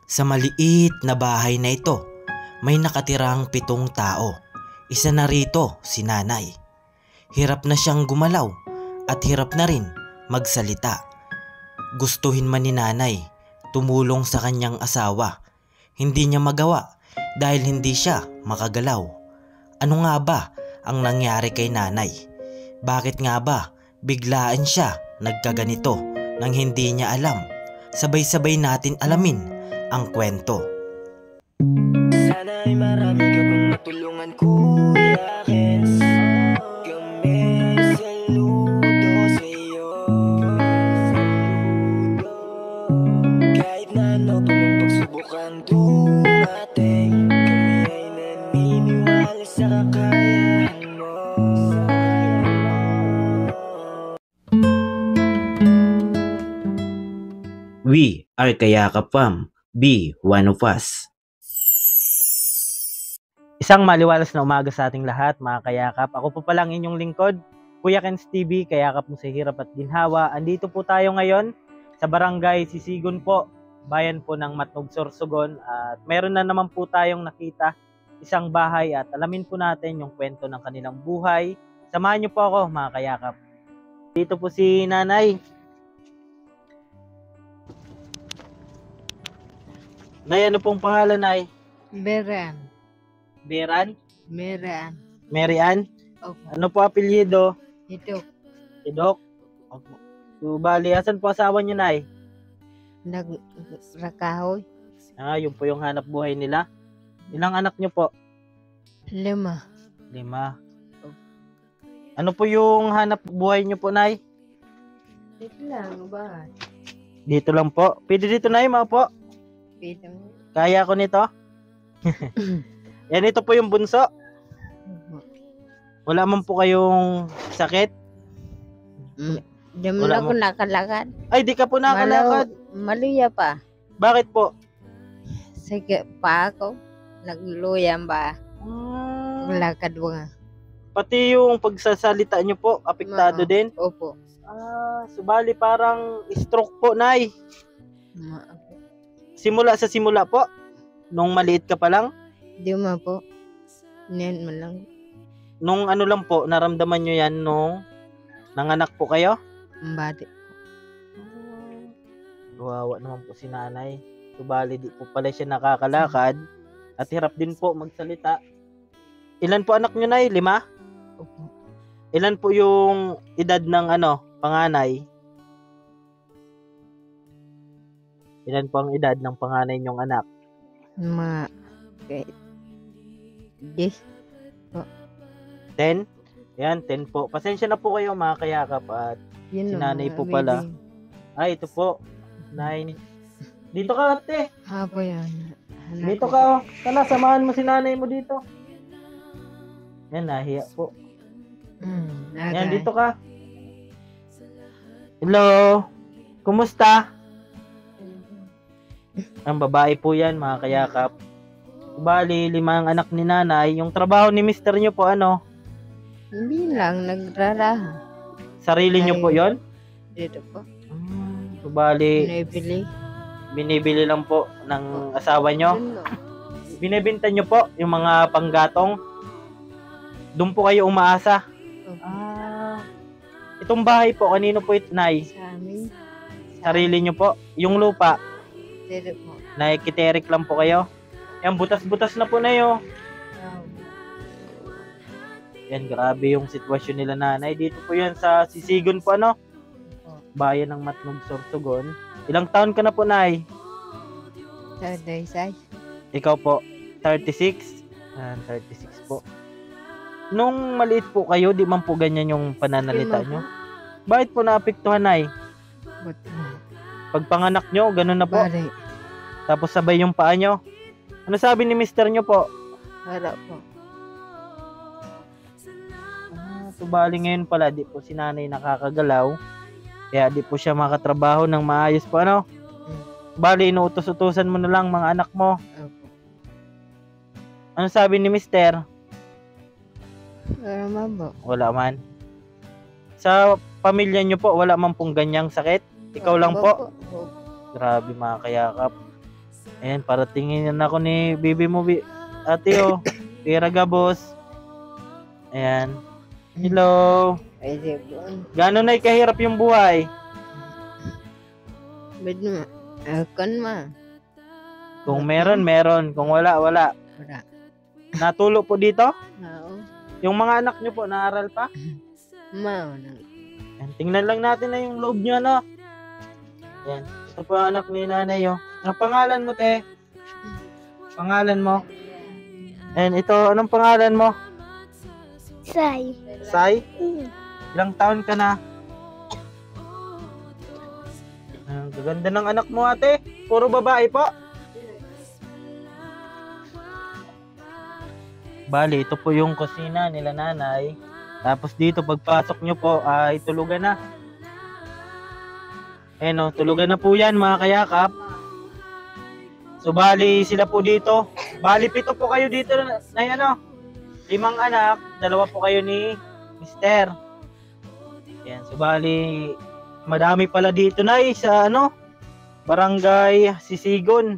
Sa maliit na bahay na ito, may nakatirang 7 tao. Isa na rito si nanay. Hirap na siyang gumalaw at hirap na rin magsalita. Gustuhin man ni nanay tumulong sa kanyang asawa. Hindi niya magawa dahil hindi siya makagalaw. Ano nga ba ang nangyari kay nanay? Bakit nga ba biglaan siya nagkaganito nang hindi niya alam? Sabay-sabay natin alamin ang kwento. Sana'y marami ka pang matulungan, Kuya Kens. Kami saludo sa'yo. Kahit na ano pa mang pagsubukang dumating, kami ay naniniwala sa kakayahan mo. We are Kayakap Fam. Be one of us. Isang maliwalas na umaga sa ating lahat, mga kayakap. Ako po palang inyong lingkod, Kuya Kens TV, kayakap mo sa hirap at ginhawa. Andito po tayo ngayon sa barangay Sisigon po, bayan po ng Matnog, Sorsogon. At meron na naman po tayong nakita isang bahay at alamin po natin yung kwento ng kanilang buhay. Samahan niyo po ako, mga kayakap. Dito po si nanay. Nay, ano pong pangalan, Nay? Beran. Beran? Meran. Mary Ann? Opo. Ano po apelyido? Ito. Idok? Opo. So, bali, asan po asawa niyo, Nay? Nagrakahoy. Yun po yung hanap buhay nila. Ilang anak niyo po? 5. 5. Ano po yung hanap buhay niyo po, Nay? Ito lang, bahay. Dito lang po. Pwede dito, Nay, mga po. Pito mo. Kaya ko nito. Yan, ito po yung bunso. Wala man po kayong sakit? Diyan mo Wala na ako mo. nakalakad. Ay, di ka po nakalakad. Maluya pa. Bakit po? Sige pa ako. Nagluyang ba? Lakad mo nga. Pati yung pagsasalita nyo po, apektado din? Opo. Subali parang stroke po, Nay. Simula po? Nung maliit ka pa lang? Di mo po. Niyan mo lang. Nung ano lang po, naramdaman nyo yan nung nanganak po kayo? Bati. Kawawa naman po si nanay. Subali di po pala siya nakakalakad at hirap din po magsalita. Ilan po anak nyo, Nay? 5? Opo. Ilan po yung edad ng panganay? Ilan po ang edad ng panganay nyong anak? Yes. 10? Yan, 10 po. Pasensya na po kayo, mga kayakap. At Yun si lang, nanay po baby. pala. Ay, ito po. 9. Dito ka, ate. Apo yan. Dito ka, oh. Sana, samahan mo si nanay mo dito. Yan, nahiya po. Yan, dito ka. Hello. Kumusta? Ang babae po yan, mga kayakap. Bali, 5 ang anak ni nanay. Yung trabaho ni mister nyo po, ano? Hindi lang, nagraraha. Sarili nyo po yon? Dito po. Bali, Naibili. binibili lang po ng asawa nyo. Yun lang. Binibenta nyo po yung mga panggatong. Doon po kayo umaasa. Opo. Itong bahay po, kanino po ito, Nay? Sa amin. Sarili nyo po. Yung lupa, Dito po. nakikiterik lang po kayo. Yan, butas-butas na po na yun. Yan, grabe yung sitwasyon nila nanay. Dito po yan sa Sisigon po, ano? Bayan ng Matnog, Sorsogon. Ilang taon ka na po, Nay? Sa Daysay. Ikaw po, 36? 36 po. Nung maliit po kayo, di man po ganyan yung pananalita nyo? Bakit po naapektuhan, Nay? Pagpanganak nyo, ganun na po. Bari. Tapos sabay yung paa nyo. Ano sabi ni mister nyo po? Wala po. Subali ngayon pala, di po si nanay nakakagalaw. Kaya di po siya makatrabaho ng maayos po, ano? Bali, inuutos-utusan mo na lang mga anak mo. Opo. Ano sabi ni mister? Wala man po. Wala man. Sa pamilya nyo po, wala man pong ganyang sakit? Ikaw lang po? Opo. Grabe, mga kayakap. Ayan, paratingin na ako ni bibi mo, ate oh. Tira Gabos. Ayan. Hello. Ay, sipon. Gano'n na kahirap yung buhay? Ba't mo? Akan ma. Kung meron, meron. Kung wala, wala. Wala. Natulo po dito? Oo. Yung mga anak nyo po, naaral pa? Ma. Ayan, tingnan lang natin na yung loob nyo, ano? Ayan. Ito po ang anak ni nanay, oh. Ang pangalan mo, te? Pangalan mo? Ayan, ito, anong pangalan mo? Say. Sai? Ilang taon ka na? Ang gaganda ng anak mo, ate. Puro babae po. Bali, ito po yung kusina nila nanay. Tapos dito, pagpasok nyo po, ay tulugan na. Ayan o, tulugan na po yan, mga kayakap. So, bali, sila po dito. Bali, 7 po kayo dito na ano. 5 anak, 2 po kayo ni Mister. Ayan, so bali, madami pala dito na sa ano, Barangay Sisigon.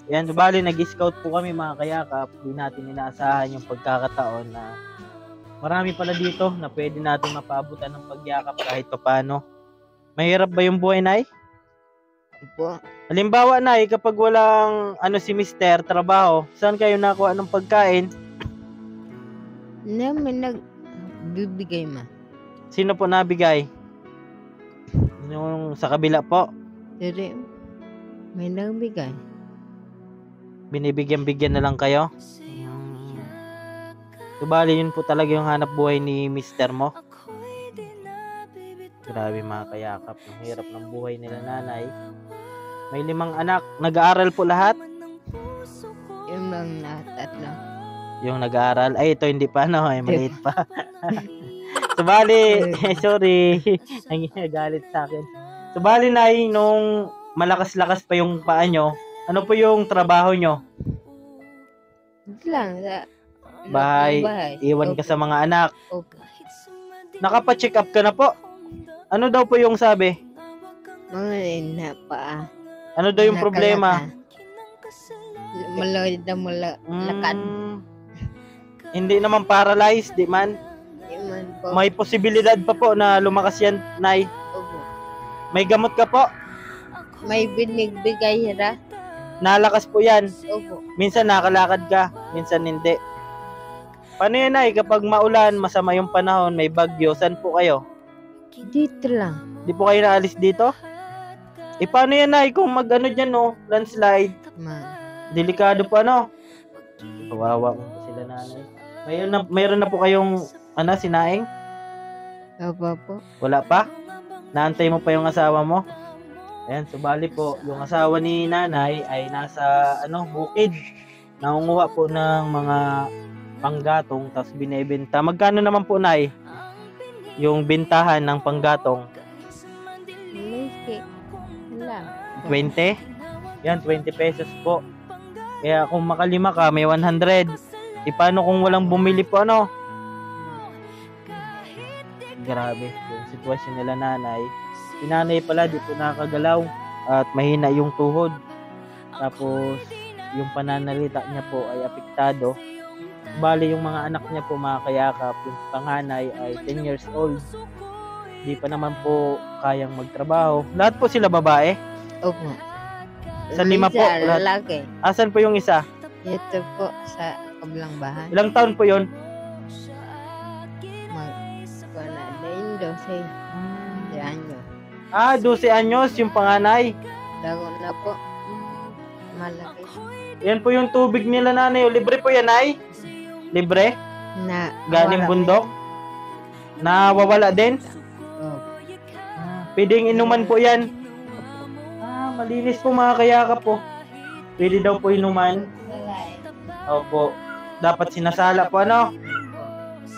Ayan, so bali, nag-scout po kami mga kayakap. Di natin inaasahan yung pagkakataon na marami pala dito na pwede natin mapaabutan ng pagyakap kahit paano. Mahirap ba yung buhay, Nay? Po. Halimbawa, Nay, kapag walang ano si Mister, trabaho, saan kayo nakuha ng pagkain? Namin nagbibigay ma. Sino po nabigay? Yung sa kabila po, Dere, may nagbigay. binibigyan-bigyan na lang kayo? So, bali, yun po talaga yung hanap buhay ni Mister mo. Grabe mga kayakap, ang hirap ng buhay nila nanay. May 5 anak, nag-aaral po lahat? Yung mga tatlo. Yung nag-aaral, ay ito hindi pa no, ay maliit pa. So bali, sorry, nagagalit sa akin. So bali, Nay, nung malakas-lakas pa yung paa nyo, ano po yung trabaho nyo? Ito lang sa Bahay, iwan ka sa mga anak. Opo. Nakapa-check up ka na po? Ano daw po yung sabi? Mga ina pa. Ano daw yung problema? Malawid na lakad. Hindi naman paralyzed, di man? Iman po. May posibilidad pa po na lumakas yan, Nay. Opo. May gamot ka po? May binigbigay hira. Nalakas po yan. Opo. Minsan nakalakad ka, minsan hindi. Paano yan, Nay? Kapag maulan, masama yung panahon, may bagyo, saan po kayo? Dito lang. Di po kayo naalis dito? E paano yan, Nay? Kung mag-ano dyan, no? Landslide. Ma. Delikado pa, no? Kawawa po sila nanay. Mayroon na po kayong, sinaing? Opo po. Wala pa? Naantay mo pa yung asawa mo? Ayan, so bali po, yung asawa ni nanay ay nasa, bukid. Nangunguha po ng mga panggatong, tapos binebenta. Magkano naman po, Nay? Yung bintahan ng panggatong? Miski. Wala. 20? Yan, 20 pesos po. Kaya kung makalima ka, may 100. E paano kung walang bumili po, Grabe, yung sitwasyon nila nanay. Si nanay pala, di po nakakagalaw at mahina yung tuhod. Tapos, yung pananalita niya po ay apektado. Bali, yung mga anak niya po mga kayakap, yung panganay ay 10 years old. Di pa naman po kayang magtrabaho. Lahat po sila babae. Opo. Sa 5 po, Minsan, lahat. lalaki. Asan po yung isa? Ito po sa kabilang bahay. Ilang taon po yon? Wala na yung 12. Yan yun. 12 anyos yung panganay. Dago na po. Malaki. Yan po yung tubig nila nanay. Libre po yan, ay? Libre? Na. Galing wala. bundok? Nawawala din? Oh. Pwedeng inuman po yan. Malinis po mga kayakap po. Pwede daw po inuman. Opo. Dapat sinasala po,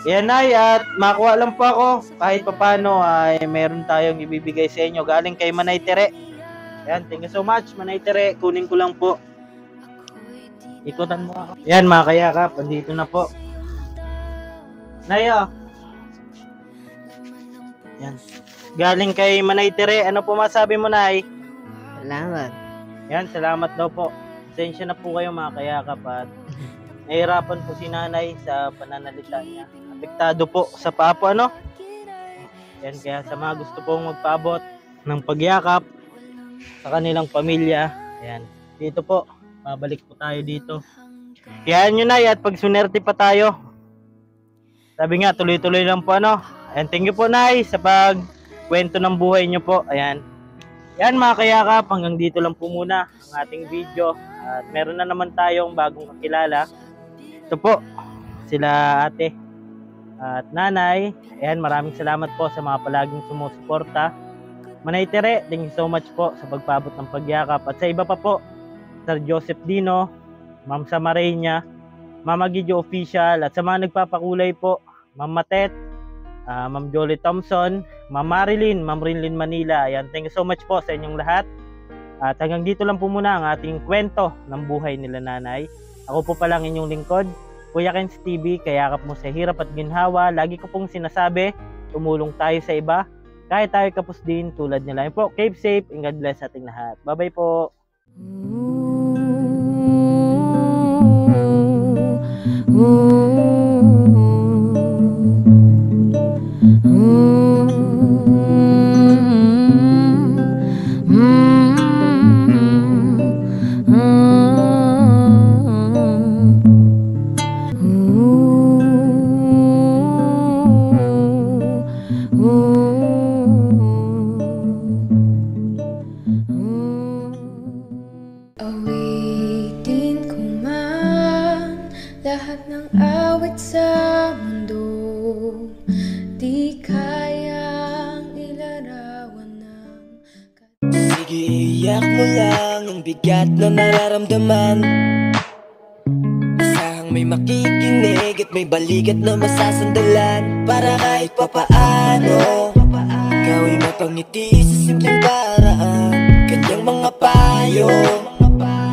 Yan, Nay, at makuha lang po ako. Kahit papano ay meron tayong ibibigay sa inyo. Galing kay Manay Tere. Yan, thank you so much, Manay Tere. Kunin ko lang po. Ikutan mo ako. Yan, mga kayakap. Andito na po. Nay, Yan. Galing kay Manay Tere. Ano po masabi mo, Nay? Salamat. Yan, salamat daw po. Pasensya na po kayo mga kayakap at nahihirapan po si nanay sa pananalita niya. Apektado po sa paa po, ano? Yan, kaya sa mga gusto pong magpaabot ng pagyakap sa kanilang pamilya, ayan, dito po, babalik po tayo dito. Kaya nyo, Nay, at pag sunerte pa tayo, sabi nga, tuloy-tuloy lang po, ano? Ayan, thank you po, Nay, sa pagkwento ng buhay nyo po. Ayan. Yan mga kayakap, hanggang dito lang po muna ang ating video. At meron na naman tayong bagong kakilala. Ito po, sila ate at nanay. Ayan, maraming salamat po sa mga palaging sumusuporta. Manay Tere, thank you so much po sa pagpaabot ng pagyakap. At sa iba pa po, Sir Joseph Dino, Ma'am Samarenya, Mama Gidyo Official, at sa mga nagpapakulay po, Ma'am Matet, Ma'am Jolie Thompson, Ma'am Marilyn, Ma'am Rinlin Manila. Ayan, thank you so much po sa inyong lahat. At hanggang dito lang po muna ang ating kwento ng buhay nila nanay. Ako po palang inyong lingkod, Kuya Kenz TV, kayakap mo sa hirap at ginhawa. Lagi ko pong sinasabi, tumulong tayo sa iba. Kahit tayo kapos din tulad nila. Ayun po, keep safe and God bless ating lahat. Bye-bye po. Awitin ko man lahat ng awit sa mundo, di kayang ilarawan ng... Sige, iyak mo lang ang bigat na nararamdaman. Asahang may makikinig at may balikat na masasandalan. Para kahit papaano ikaw ay mapangiti sa simpleng paraan. Kanyang mga payo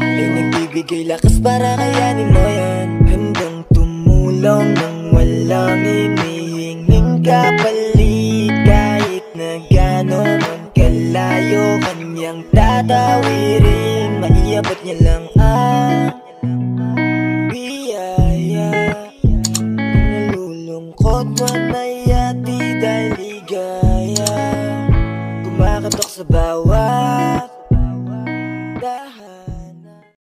ay nagbibigay lakas para kayanin mo yan. Handang tumulong nang walang hinihinging kapalit. Kahit na gano'n man kalayo kanyang tatawirin, maiabot niya lang ang biyaya. Kung nalulungkot man ay